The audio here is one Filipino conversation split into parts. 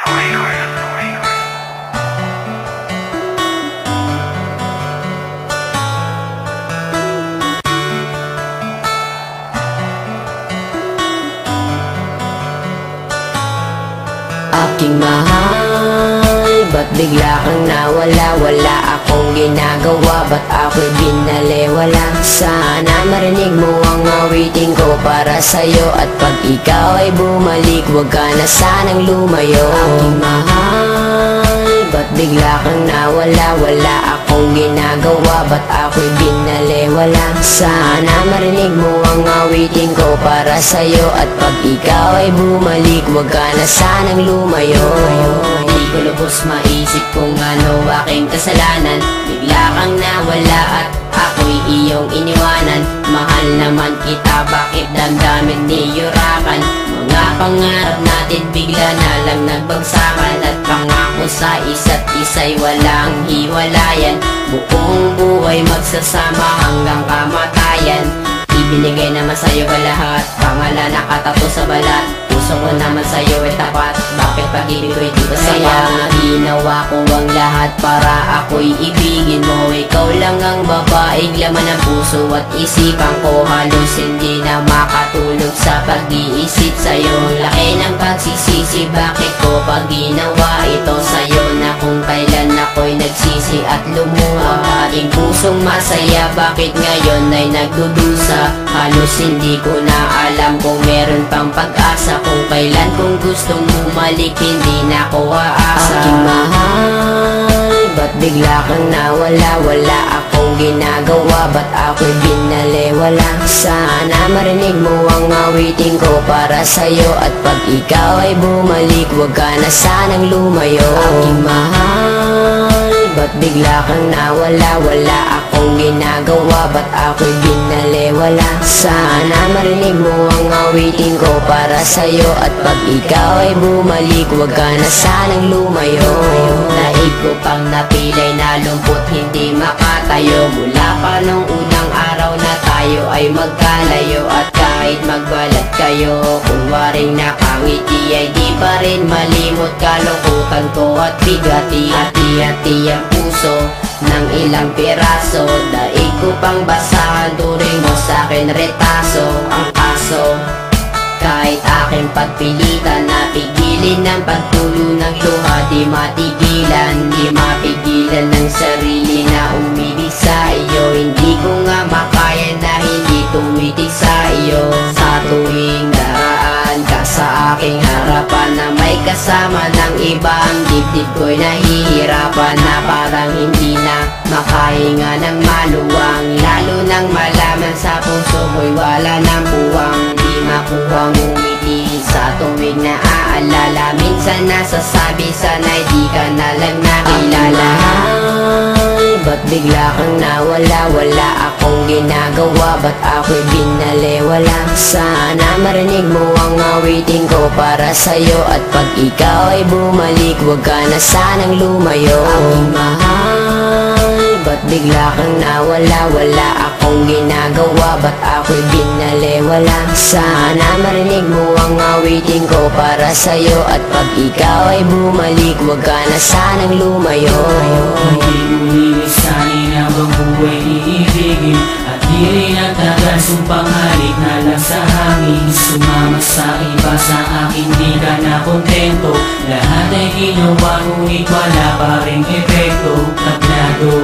Aking mahal, ba't bigla kang nawala? Wala akong ginagawa, ba't ako'y binaliwala? Sana marinig mo ang awitin ko para sa'yo, at pag ikaw ay bumalik, huwag ka na sanang lumayo. Aking mahal, ba't bigla kang nawala? Wala akong ginagawa, ba't ako'y binaliwala? Sana marinig mo ang awitin ko para sa'yo, at pag ikaw ay bumalik, huwag ka na sanang lumayo. Di ko lubos maisip kung ano aking kasalanan, bigla kang nawala at ako'y iyong iniwanan. Mahal naman kita, bakit damdamin niyurakan? Mga pangarap natin bigla na lang nagbagsakan, at pangako sa isa't isa'y walang hiwalayan. Buong buhay magsasama hanggang kamatayan. Ibinigay naman sa'yo ka lahat, pangalan nakatato sa balat. Puso ko naman sa'yo ay tapat, bakit pag-ibig ko'y di ba sapat? Kaya ginawa ko ang lahat para ako'y ibigin mo. Ikaw lang ang babaeng laman ng puso at isipan ko. Halos hindi na makatulog sa pag-iisip sa'yo. Laki ng pagsisisi, bakit ko pag ginawa ito sa'yo? Na kung kailan ako'y nagsisi at lumuha. Aking pusong masaya, bakit ngayon ay nagdudusa? Halos hindi ko na alam kung meron pang pag-asa. Kung kailan kung gustong bumalik, hindi na ko aasa. Aking mahal, ba't bigla kang nawala? Wala akong ginagawa, ba't ako'y binaliwala? Sana marinig mo ang awitin ko para sa'yo, at pag ikaw ay bumalik, huwag ka na sanang lumayo. Aking mahal, ba't bigla kang nawala? Wala akong ginagawa, ba't ako'y binaliwala? Sana marinig mo ang awitin ko para sa'yo, at pag ikaw ay bumalik, huwag ka na sanang lumayo. Daig ko pang napilay na lumpot, hindi makatayo. Mula pa nung unang araw na tayo ay magkalayo, at kahit magbalat kayo, kung waring nakangiti ay di pa rin malimot. Kalungkutan ko at bigati, hati-hati ang puso ng ilang piraso. Daig ko pang basahan, turing mo sa'kin retaso. Ang kaso, kahit aking pagpilitan, napigilin ng pagtulo ng luha. Di matigilan, di mapigilan ng sarili na umibig sa iyo. Hindi ko nga makaya na hindi tumitig sa iyo. Sa tuwing daraan ka sa aking harapan, na may kasama ng ibang dibdib ko'y nahihirapan. Na parang hindi na makahinga ng maluwang, lalo nang malaman sa puso ko'y wala ng puwang. Di makuhang umiti sa tuwing naaalala. Minsan nasasabi sana'y di ka na lang nakilala. Ba't bigla kang nawala? Wala akong ginagawa, ba't ako'y binaliwala? Sana marinig mo ang awitin ko para sa'yo, at pag ikaw ay bumalik, huwag ka na sanang lumayo. Aking mahal, ba't bigla kang nawala? Wala akong ginagawa, ba't ako'y binaliwala? Sana marinig mo ang awitin ko para sa'yo, at pag ikaw ay bumalik, huwag ka na sanang lumayo. Hindi mo lilisanin habang buhay iibigin, at di rin nagtagal sumpang halik na lang sa hangin. Sumama sa iba, sa akin di ka na kontento. Lahat ay ginawa ngunit wala pa ring epekto. Tablado,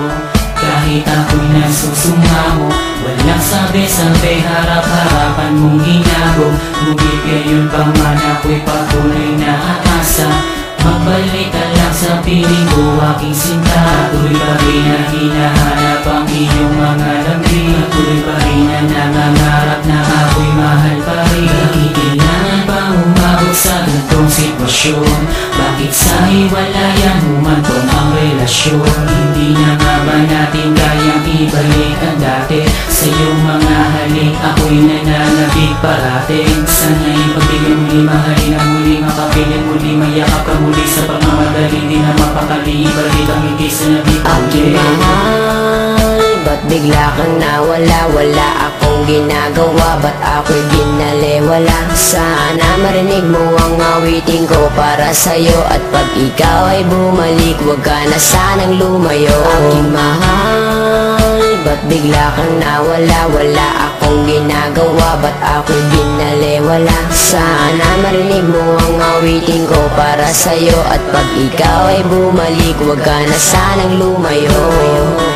kahit ako'y nasusumamo, walang sabi-sabi, harap-harapan mong ginagaw. Ngunit gayon pa man ako'y patuloy na aasa. Magbalik ka lang sa piling ko, aking sinta. Tuloy pa rin na hinahanap ang iyong mga lambing. Tuloy pa rin na nangangarap na ako'y mahal pa rin. Bakit kailangan pa umabot sa ganitong sitwasyon? Bakit sa hiwalayan humantong ang relasyon? Hindi na nga ba natin kayang ibalik ang dati? Sa iyong mga halik ako'y nananabig parating. Sana'y pagbigyan muli, mahalin ang muli, makapiling muli, mayakap ka muli. Sa pagmamadali di na mapakali, ibalik ang ngiti sa nabig. Aking mahal, ba't bigla kang nawala? Wala akong ginagawa, ba't ako'y binalewala? Sana marinig mo ang awitin ko para sa'yo, at pag ikaw ay bumalik, huwag ka na sanang lumayo. Aking mahal, ba't bigla kang nawala? Wala akong ginagawa, ba't ako'y binalewala? Sana marinig mo ang awitin ko para sa'yo, at pag ikaw ay bumalik, huwag ka na sanang lumayo.